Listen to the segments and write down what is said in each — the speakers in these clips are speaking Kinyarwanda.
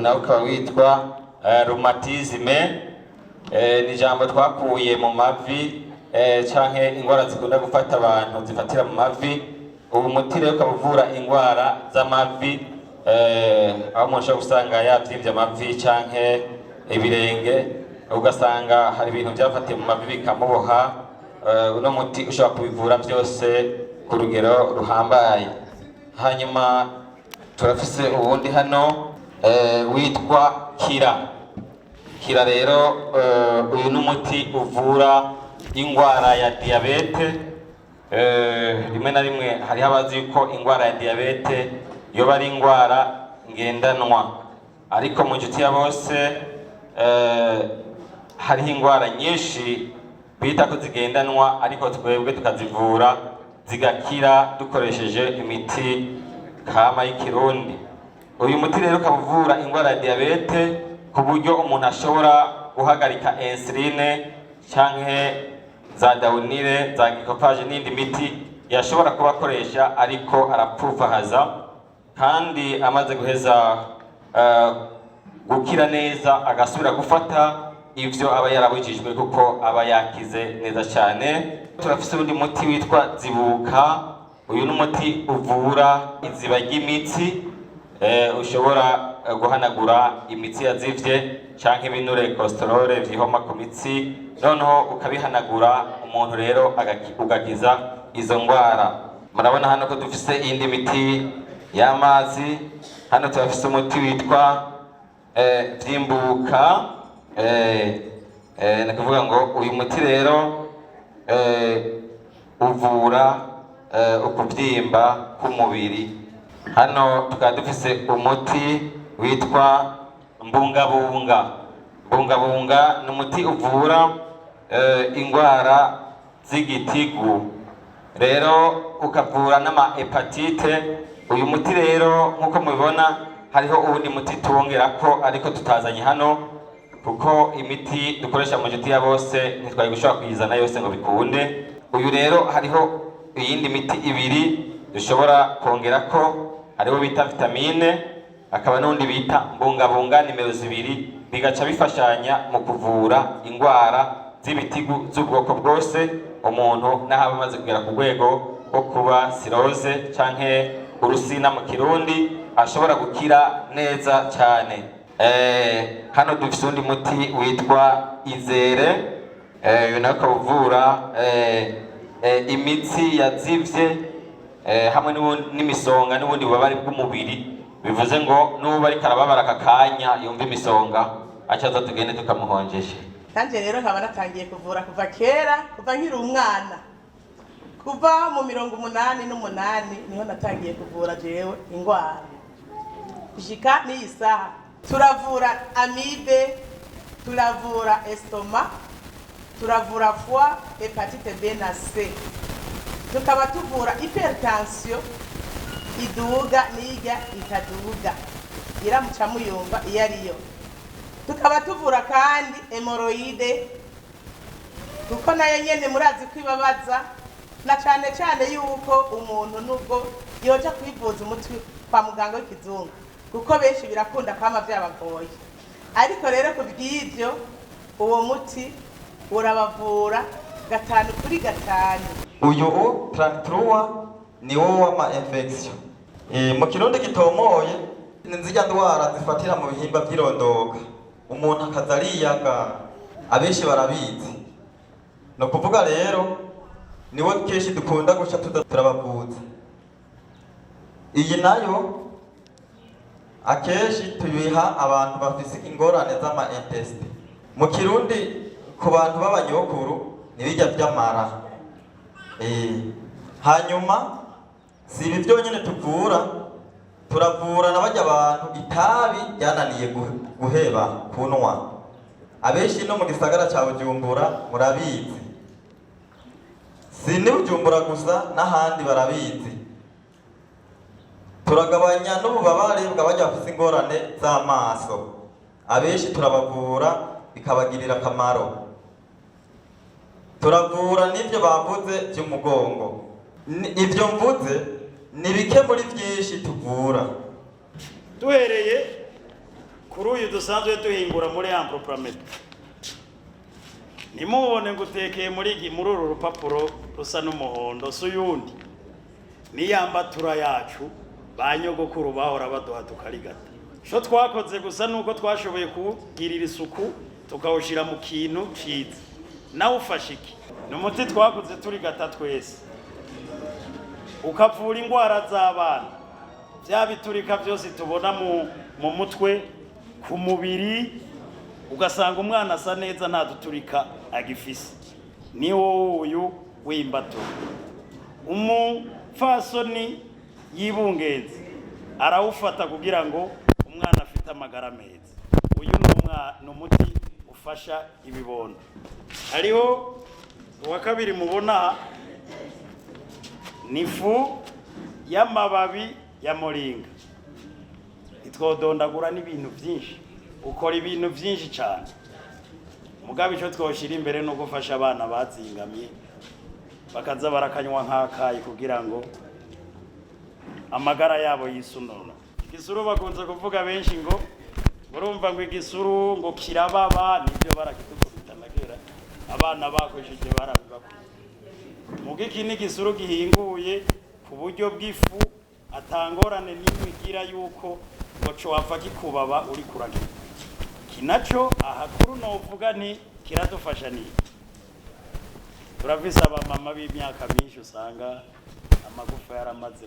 nawe ukaba witwa rhumatisme. Ni ijambo twakuye mu mavi canke ingwara zikunda gufata abantu zifatira mu mavi. Ubu muti rero ukaba uvura ingwara z'amavi, aho umuntu ashobora gusanga yavyimvye amavi canke ibirenge, ugasanga hari ibintu vyafatiye mu mavi bikamuboha. Uno muti ushobora kubivura byose ku rugero ruhambaye. Hanyuma turafise ubundi hano witwa Kira rero uyu n'umuti uvura ingwara ya diabete. Rimwe na rimwe hari abazi ko ingwara ya diabete yoba ari ingwara ngendanwa, ariko mu nshuti ya bose hariho ingwara nyinshi bita ko zigendanwa, ariko twebwe tukazivura zigakira dukoresheje imiti kama y'ikirundi. Uyu muti rero ukavura ingwara ya diabete ku buryo umuntu ashobora guhagarika insuline canke za daunire za glycophage n'indi miti yashobora kuba akoresha ariko arapfufahaza, kandi amaze guheza gukira neza agasubira gufata ivyo aba yarabujijwe kuko aba yakize neza cyane. Turafise undi muti witwa Zibuka. Uyu n'umuti uvura iziba ry'imitsi, ushobora guhanagura imitsi yazivye canke ibinure cholesterol vyihoma ku mitsi, noneho ukabihanagura umuntu rero ugakiza izo ngwara. Murabona hano ko dufise iyindi miti y'amazi. Hano turafise umuti witwa Vyimbuka. Nakuvuga ngo uyu muti rero uvura ukuvyimba k'umubiri. Hano tukaba dufise umuti witwa Mbungabunga. Mbungabunga ni umuti uvura ingwara z'igitigu, rero ukavura n'ama hepatite. Uyu muti rero nkuko mubibona hariho uwundi muti tuwongerako ariko tutazanye hano, kuko imiti dukoresha mu nshuti ya bose ntitwari gushobora kuyizana yose ngo bikunde. Uyu rero hariho iyindi miti ibiri dushobora kongerako, hariho bita vitamine, akaba n'undi bita Mbungabunga nimero zibiri, bigaca bifashanya mu kuvura ingwara z'ibitigu z'ubwoko bwose. Umuntu n'ahaba amaze kugera ku rwego rwo kuba cirrhose canke urusina mu kirundi ashobora gukira neza cyane. Hano dufise undi muti witwa Izere. Uyu nawe ukaba uvura imitsi yazivye hamwe n'imisonga n'ubundi bubabare bw'umubiri. Bivuze ngo n'ubu ariko arababara aka kanya yumva imisonga acaza tugende tukamuhonjesha. Kanje rero nkaba natangiye kuvura kuva kera, kuva nkiri umwana, kuva mu 88 niho natangiye kuvura jewe ingwara. Gushika n'iyi saha turavura amibe, turavura estoma, turavura foie, hepatite B na C, tukaba tuvura hypertension iduga n'ijya itaduga iramuca muyumva iyo ariyo. Tukaba tuvura kandi hemoroide, kuko nayo nyene murazi kwibabaza, na cane cane yuko umuntu nubwo yoja kwivuza umuti kwa muganga w'ikizungu, kuko benshi birakunda kwama vyabagoye, ariko rero kubw'ivyo uwo muti urabavura 5 kuri 5. Uyu Tractrua ni wo w'ama infection. Mu kirundi gitomoye ni nzirya ndwara zifatira mu bihimba by'irondoka, umuntu akazariyaga, abenshi barabizi. No kuvuga rero niwo kenshi dukunda guca turabavuza. Iyi nayo akenshi tubiha abantu bafise ingorane z'ama intestine. Mu kirundi ku bantu b'abanyokuru nibijya vy'amara. Hanyuma si ibi byonyine tuvura, turavura n'abajya abantu itabi ryananiye guheba kunwa. Abenshi no mu gisagara cya Bujumbura murabizi, si ni Bujumbura gusa n'ahandi barabizi. Turagabanya n'ububabare bw'abajya bafite ingorane z'amaso, abenshi turabavura bikabagirira akamaro. Turavura n'ibyo bavuze by'umugongo. Ibyo mvuze ni bike muri byinshi tuvura. Duhereye kuri uyu dusanzwe duhingura muri Ampropramete nimubone ngutekeye muri uru rupapuro rusa n'umuhondo suyundi niyambatura yacu banyogokuru bahora baduha tukarigata sho twakoze gusa nuko twashoboye kugirira isuku tukawushira mu kintu ciza nawe ufashe iki n'umuti twakoze turi gata twese ukavura ingwara z'abana bya biturika byose tubona mu mutwe ku mubiri ugasanga umwana asa neza nta duturika agifise ni wowe uyu w'imbato umupfasoni yibungeze arawufata kugira ngo umwana afite amagara meza uyu ni umuti ufasha ibibondo hariho uwa kabiri mubona nifu y'amababi ya moringa itwodondagura n'ibintu byinshi ukora ibintu byinshi cyane mugabe ico twoshira imbere no gufasha abana bazingamiye bakaza barakanywa nk'akayi kugira ngo amagara yabo yisunona igisuru bakunze kuvuga benshi ngo urumva ngo igisuru ngo kirababa nibyo barakitubita nagera abana bakojeje barabibakwiye mugiki n'igisuru gihinguye ku buryo bw'ifu atangorane n'imwe igira yuko ngo co wapfa kikubaba uri kuragira kinaco ahakuru novuga nti kiradufasha ni turavisa abamama b'imyaka myinshi usanga amagufa yaramaze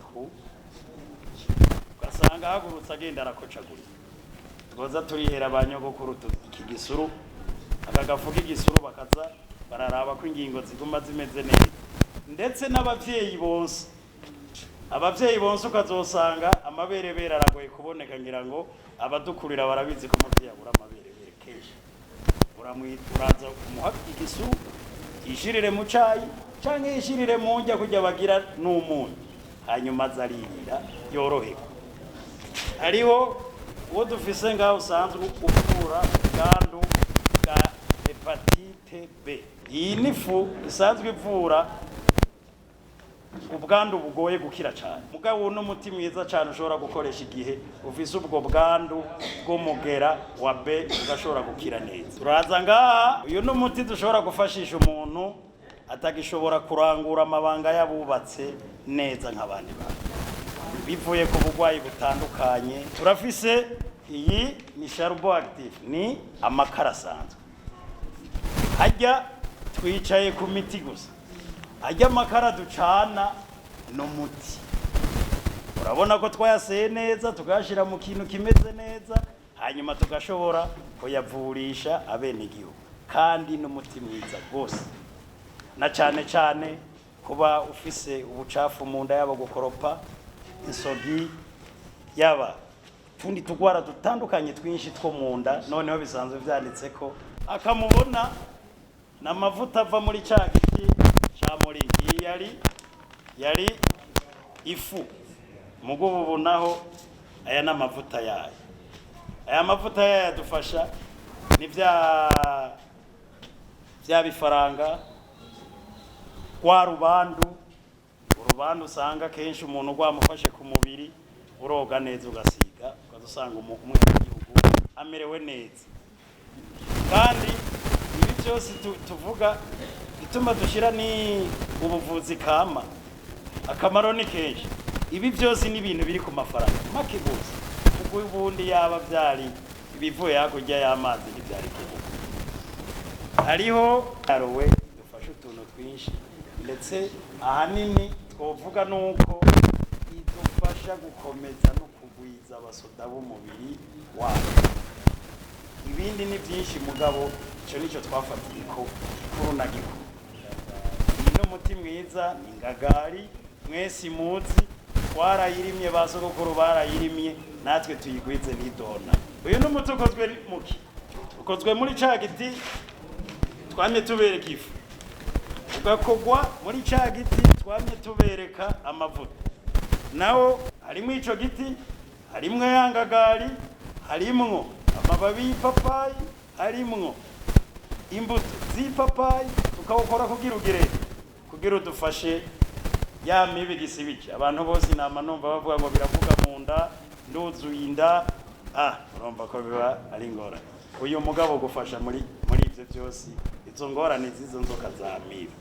ugasanga hagurutse agenda arakocagura twoza turihera abanyogokuru iki gisuru aka gafu k'igisuru bakaza bararaba ko ingingo ziguma zimeze neza ndetse n'abavyeyi bonse ukazosanga amaberebere aragoye kuboneka ngira ngo abadukurira barabizi ko umuvyeyi abura amaberebere kenshi uramwituraza kumuha igisuru yishirire mu cayi canke yishirire mu njya kujya bagira n'umunyu hanyuma azarira yoroherwa hariho uwo dufise ngaho usanzwe uvura ubwandu bwa hepatite B iyi nifu isanzwe ivura ubwandu bugoye gukira cyane mugabo n'umuti mwiza cyane ushobora gukoresha igihe ufise ubwo bwandu bw'umugera wa B ugashobora gukira neza turaza ngaha uyu n'umuti dushobora gufashisha umuntu atagishobora kurangura amabanga yabubatse neza nk'abandi bantu bivuye ku bugwayi butandukanye turafise iyi ni Charbo Active ni amakara asanzwe hajya twicaye ku miti gusa hajya amakara ducana n'umuti urabona ko twayaseye neza tukashira mu kintu kimeze neza hanyuma tugashobora kuyavurisha abenegihugu kandi n'umuti mwiza rwose na cyane cyane kuba ufise ubucafu mu nda yabo gukoropa insogi yaba tundi tugwara dutandukanye twinshi two mu nda noneho bisanzwe byanditse ko akamubona n'amavuta ava muri cya giti cya moringi yari ifu mugubu bunaho aya n'amavuta yayo aya mavuta yayo yadufasha ni bya bifaranga kwa urubandu usanga kenshi umuntu rwamufashe ku mubiri uroga neza ugasiga ukazusanga umwenegihugu amerewe neza kandi ibi byose tuvuga bituma dushira ni ubuvuzi kama akamaro ni kenshi ibi byose ni ibintu biri ku mafaranga make gusa kuko ubundi yaba byari ibivuye hakurya y'amazi ntibyari kibuga hariho arowe dufashe utuntu twinshi ndetse ahanini twovuga nuko idufasha gukomeza no kugwiza abasoda b'umubiri wacu ibindi ni byinshi mugabo icyo nicyo twafatiye ko kurunagiko iyi n'umuti mwiza ni ingagari mwese muzi twarayirimye basogokuru barayirimye natwe tuyigwize n'idona uyu n'umuti ukozwe muki ukozwe muri ca giti twamye tubereka ifu ugakogwa muri ca giti twamye tubereka amavuta nawo harimwo ico giti harimwo yangagari harimwo amababi y'ipapayi harimwo imbuto z'ipapayi tukawukora kugira udufashe ya mibi gisibiki abantu bose inama numva bavuga ngo biravuga mu nda nduzuye inda urumva ko biba ari ingorane. Uyu mugabo gufasha muri ivyo byose, izo ngorane z'izo nzoka za amibe